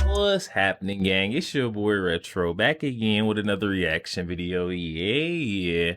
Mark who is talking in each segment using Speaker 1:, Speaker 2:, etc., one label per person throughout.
Speaker 1: What's happening, gang? It's your boy Retro back again with another reaction video. Yeah.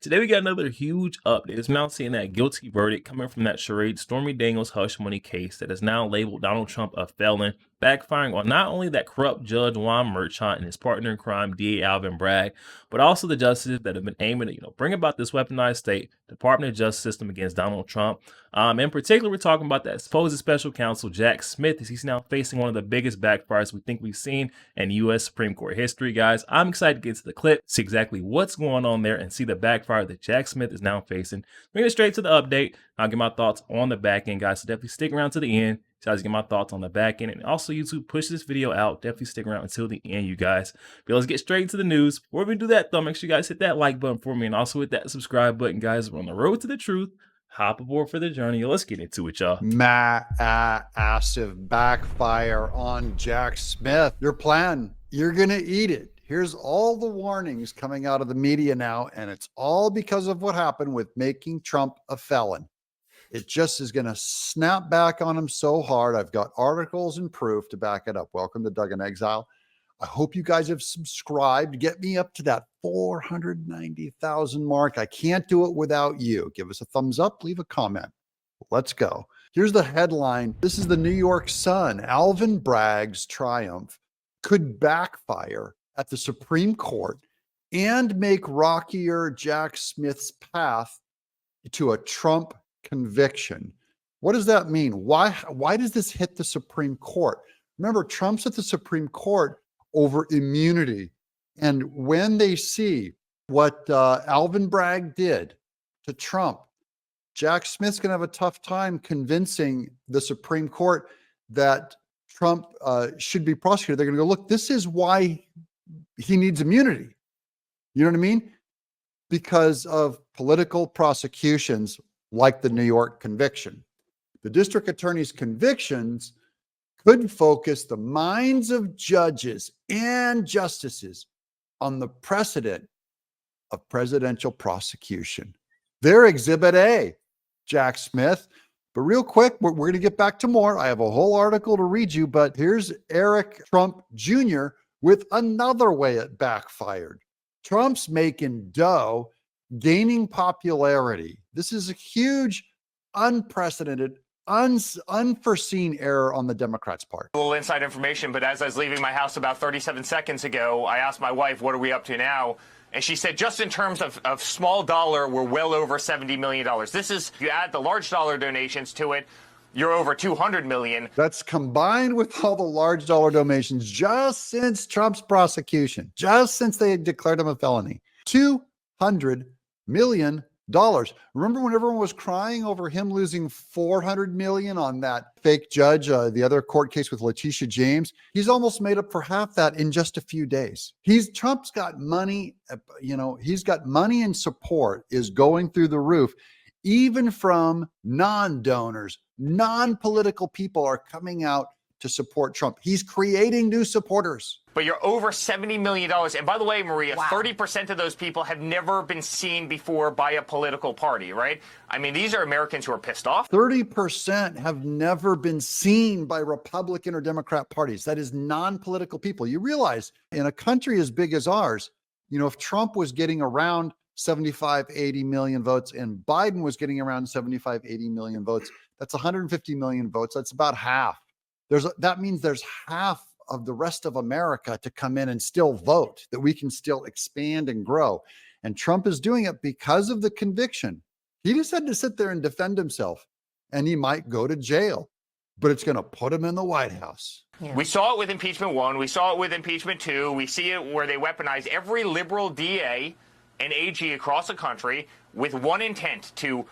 Speaker 1: Today we got another huge update. It's now seeing that guilty verdict coming from that charade Stormy Daniels hush money case that has now labeled Donald Trump a felon, backfiring on not only that corrupt judge Juan Merchant and his partner in crime DA Alvin Bragg, but also the justices that have been aiming to bring about this weaponized state Department of Justice system against Donald Trump. In particular, we're talking about that supposed special counsel Jack Smith, as he's now facing one of the biggest backfires we think we've seen in U.S. Supreme Court history. Guys, I'm excited to get to the clip, see exactly what's going on there, and see the backfire that Jack Smith is now facing. Bring it straight to the update. I'll get my thoughts on the back end, guys, so definitely stick around to the end. So I just get my thoughts on the back end, and also YouTube, push this video out. Definitely stick around until the end, you guys. But let's get straight into the news. Before we do that, though, make sure you guys hit that like button for me, and also hit that subscribe button, guys. We're on the road to the truth. Hop aboard for the journey. Let's get into it, y'all.
Speaker 2: Massive backfire on Jack Smith. Your plan, you're gonna eat it. Here's all the warnings coming out of the media now, and it's all because of what happened with making Trump a felon. It just is going to snap back on him so hard. I've got articles and proof to back it up. Welcome to Doug in Exile. I hope you guys have subscribed. Get me up to that 490,000 mark. I can't do it without you. Give us a thumbs up, leave a comment. Let's go. Here's the headline. This is the New York Sun. Alvin Bragg's triumph could backfire at the Supreme Court and make rockier Jack Smith's path to a Trump conviction. What does that mean? Why does this hit the Supreme Court? Remember, Trump's at the Supreme Court over immunity. And when they see what Alvin Bragg did to Trump, Jack Smith's going to have a tough time convincing the Supreme Court that Trump should be prosecuted. They're going to go, look, this is why he needs immunity. You know what I mean? Because of political prosecutions like the New York conviction. The district attorney's convictions could focus the minds of judges and justices on the precedent of presidential prosecution. They're Exhibit A, Jack Smith. But real quick, we're going to get back to more. I have a whole article to read you, but here's Eric Trump Jr. with another way it backfired. Trump's making dough, gaining popularity. This is a huge, unprecedented, unforeseen error on the Democrats' part.
Speaker 3: A little inside information, but as I was leaving my house about 37 seconds ago, I asked my wife, what are we up to now? And she said, just in terms of small dollar, we're well over $70 million. This is, you add the large dollar donations to it, you're over $200 million.
Speaker 2: That's combined with all the large dollar donations just since Trump's prosecution, just since they declared him a felony. $200 million. Remember when everyone was crying over him losing $400 million on that fake judge, the other court case with Letitia James? He's almost made up for half that in just a few days. Trump's got money, he's got money and support is going through the roof. Even from non-donors, non-political people are coming out to support Trump. He's creating new supporters.
Speaker 3: But you're over $70 million. And by the way, Maria, 30% of those people have never been seen before by a political party, right? I mean, these are Americans who are pissed off.
Speaker 2: 30% have never been seen by Republican or Democrat parties. That is non-political people. You realize in a country as big as ours, if Trump was getting around 75, 80 million votes and Biden was getting around 75, 80 million votes, that's 150 million votes. That's about half. That means there's half of the rest of America to come in and still vote, that we can still expand and grow. And Trump is doing it because of the conviction. He just had to sit there and defend himself, and he might go to jail, but it's going to put him in the White House.
Speaker 3: Yeah. We saw it with impeachment 1. We saw it with impeachment 2. We see it where they weaponize every liberal DA and AG across the country with one intent, to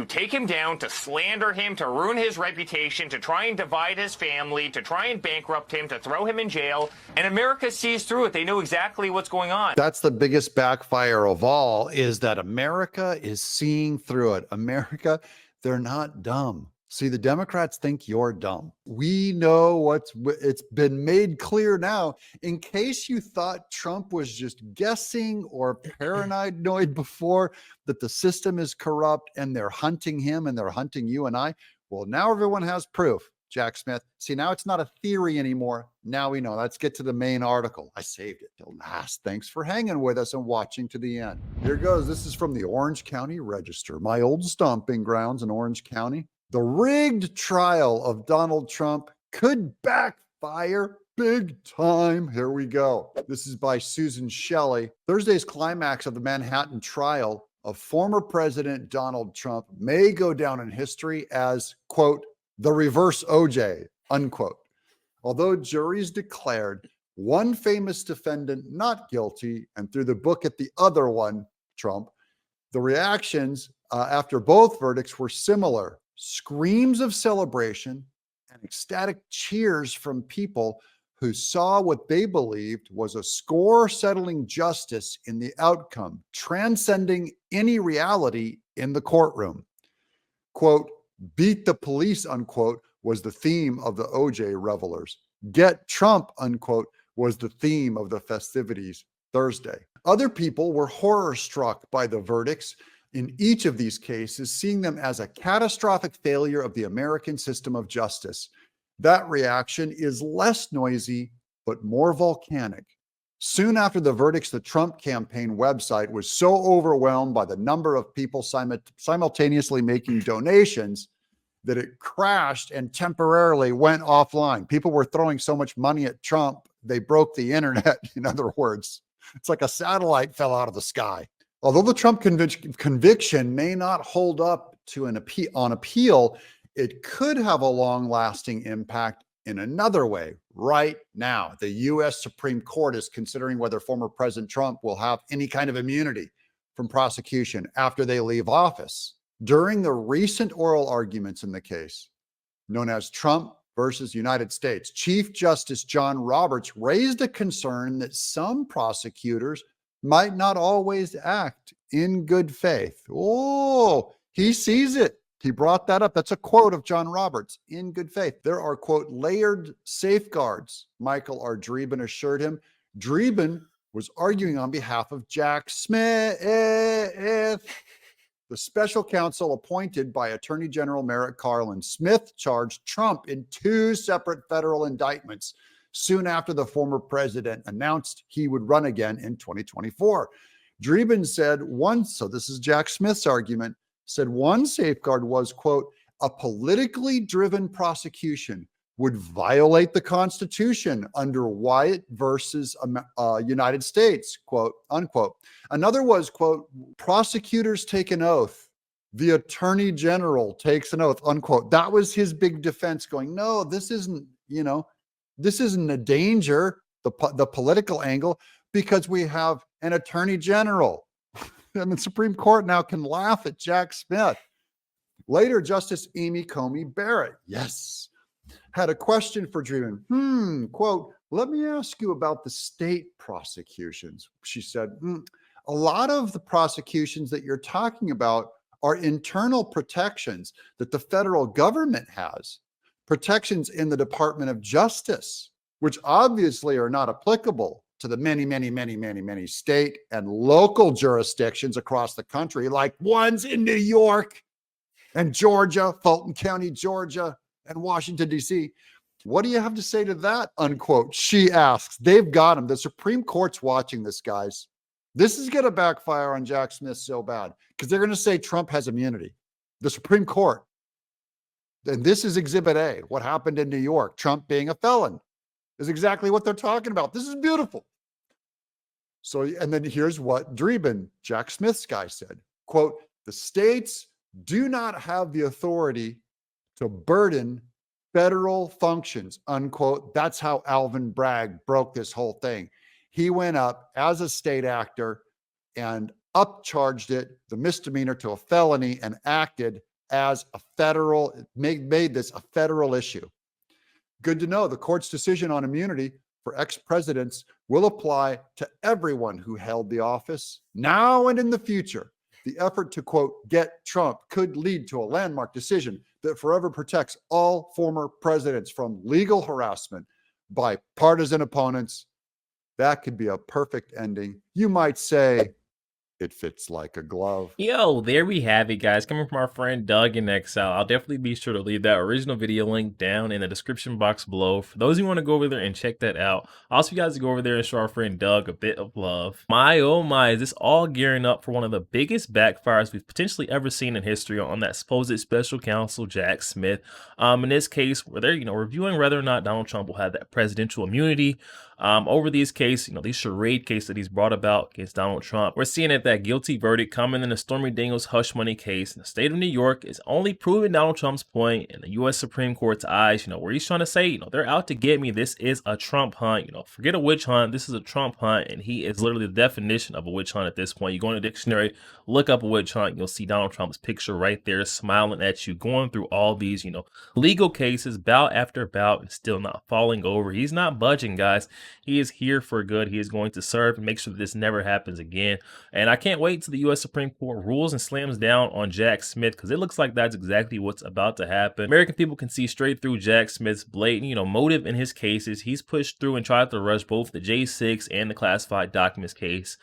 Speaker 3: take him down, to slander him, to ruin his reputation, to try and divide his family, to try and bankrupt him, to throw him in jail. And America sees through it. They know exactly what's going on.
Speaker 2: That's the biggest backfire of all, is that America is seeing through it. America, they're not dumb. See, the Democrats think you're dumb. We know it's been made clear now. In case you thought Trump was just guessing or paranoid before, that the system is corrupt and they're hunting him and they're hunting you and I. Well, now everyone has proof, Jack Smith. See, now it's not a theory anymore. Now we know. Let's get to the main article. I saved it till last. Thanks for hanging with us and watching to the end. Here goes. This is from the Orange County Register, my old stomping grounds in Orange County. The rigged trial of Donald Trump could backfire big time. Here we go. This is by Susan Shelley. Thursday's climax of the Manhattan trial of former President Donald Trump may go down in history as, quote, the reverse OJ, unquote. Although juries declared one famous defendant not guilty and threw the book at the other one, Trump, the reactions after both verdicts were similar. Screams of celebration and ecstatic cheers from people who saw what they believed was a score-settling justice in the outcome, transcending any reality in the courtroom. Quote, beat the police, unquote, was the theme of the OJ revelers. Get Trump, unquote, was the theme of the festivities Thursday. Other people were horror-struck by the verdicts in each of these cases, seeing them as a catastrophic failure of the American system of justice. That reaction is less noisy, but more volcanic. Soon after the verdicts, the Trump campaign website was so overwhelmed by the number of people simultaneously making donations that it crashed and temporarily went offline. People were throwing so much money at Trump, they broke the internet, in other words. It's like a satellite fell out of the sky. Although the Trump conviction may not hold up to an appeal, it could have a long-lasting impact in another way. Right now, the U.S. Supreme Court is considering whether former President Trump will have any kind of immunity from prosecution after they leave office. During the recent oral arguments in the case, known as Trump versus United States, Chief Justice John Roberts raised a concern that some prosecutors might not always act in good faith. Oh, he sees it. He brought that up. That's a quote of John Roberts, in good faith. There are, quote, layered safeguards, Michael R. Dreeben assured him. Dreeben was arguing on behalf of Jack Smith, the special counsel appointed by Attorney General Merrick Garland. Smith charged Trump in 2 separate federal indictments soon after the former president announced he would run again in 2024. Dreeben said so this is Jack Smith's argument, said one safeguard was, quote, a politically driven prosecution would violate the Constitution under Wyatt versus United States, quote, unquote. Another was, quote, prosecutors take an oath. The attorney general takes an oath, unquote. That was his big defense going, no, this isn't, this isn't a danger, the political angle, because we have an attorney general. And the Supreme Court now can laugh at Jack Smith. Later, Justice Amy Coney Barrett, yes, had a question for Dreeben. Quote, let me ask you about the state prosecutions. She said, a lot of the prosecutions that you're talking about are internal protections that the federal government has, protections in the Department of Justice, which obviously are not applicable to the many state and local jurisdictions across the country, like ones in New York and Georgia, Fulton County, Georgia, and Washington, D.C. What do you have to say to that, unquote? She asks. They've got him. The Supreme Court's watching this, guys. This is going to backfire on Jack Smith so bad because they're going to say Trump has immunity. The Supreme Court. And this is Exhibit A. What happened in New York, Trump being a felon, is exactly what they're talking about. This is beautiful. So, and then here's what Dreeben, Jack Smith's guy, said. Quote, the states do not have the authority to burden federal functions, unquote. That's how Alvin Bragg broke this whole thing. He went up as a state actor and upcharged it, the misdemeanor, to a felony and acted as a federal, made this a federal issue. Good to know the court's decision on immunity for ex-presidents will apply to everyone who held the office now and in the future. The effort to, quote, get Trump could lead to a landmark decision that forever protects all former presidents from legal harassment by partisan opponents. That could be a perfect ending. You might say it fits like a glove.
Speaker 1: Yo, there we have it, guys. Coming from our friend Doug in Exile. I'll definitely be sure to leave that original video link down in the description box below for those who want to go over there and check that out. Also, you guys to go over there and show our friend Doug a bit of love. My oh my, is this all gearing up for one of the biggest backfires we've potentially ever seen in history on that supposed special counsel Jack Smith. In this case, where they're reviewing whether or not Donald Trump will have that presidential immunity over these cases, these charade cases that he's brought about against Donald Trump. We're seeing that guilty verdict coming in the Stormy Daniels hush money case in the state of New York is only proving Donald Trump's point in the U.S. Supreme Court's eyes, where he's trying to say, they're out to get me. This is a Trump hunt, forget a witch hunt. This is a Trump hunt, and he is literally the definition of a witch hunt at this point. You go in the dictionary, look up a witch hunt, you'll see Donald Trump's picture right there smiling at you, going through all these, legal cases, bout after bout, and still not falling over. He's not budging, guys. He is here for good. He is going to serve and make sure that this never happens again. And I can't wait till the U.S. Supreme Court rules and slams down on Jack Smith, because it looks like that's exactly what's about to happen. American people can see straight through Jack Smith's blatant, motive in his cases. He's pushed through and tried to rush both the J6 and the classified documents case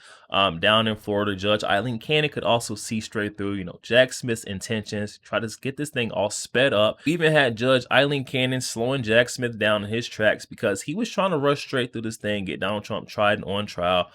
Speaker 1: down in Florida. Judge Eileen Cannon could also see straight through, Jack Smith's intentions, try to get this thing all sped up. We even had Judge Eileen Cannon slowing Jack Smith down in his tracks because he was trying to rush straight through this thing, get Donald Trump tried and on trial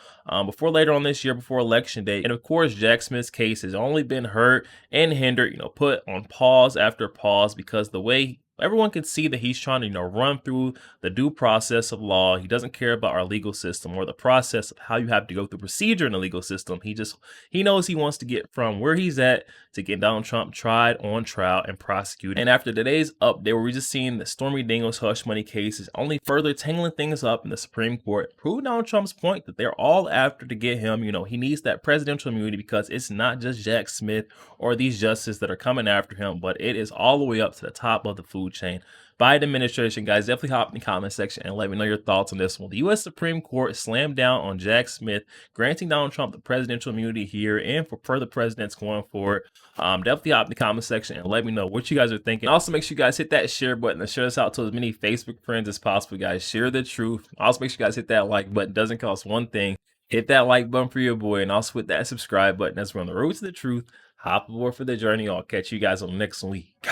Speaker 1: before later on this year, before election day. And of course, Jack Smith's case has only been hurt and hindered, put on pause after pause, because the way everyone can see that he's trying to, run through the due process of law. He doesn't care about our legal system or the process of how you have to go through procedure in the legal system. He knows he wants to get from where he's at to get Donald Trump tried, on trial, and prosecuted. And after today's update, we're just seeing the Stormy Daniels hush money case is only further tangling things up in the Supreme Court, proving Donald Trump's point that they're all after to get him. He needs that presidential immunity, because it's not just Jack Smith or these justices that are coming after him, but it is all the way up to the top of the food chain. Biden administration, guys, definitely hop in the comment section and let me know your thoughts on this one. The U.S. Supreme Court slammed down on Jack Smith, granting Donald Trump the presidential immunity here and for further presidents going forward. Definitely hop in the comment section and let me know what you guys are thinking. Also, make sure you guys hit that share button and share this out to as many Facebook friends as possible, guys. Share the truth. Also, make sure you guys hit that like button. Doesn't cost one thing. Hit that like button for your boy, and also hit that subscribe button as we're on the road to the truth. Hop aboard for the journey. I'll catch you guys on the next week.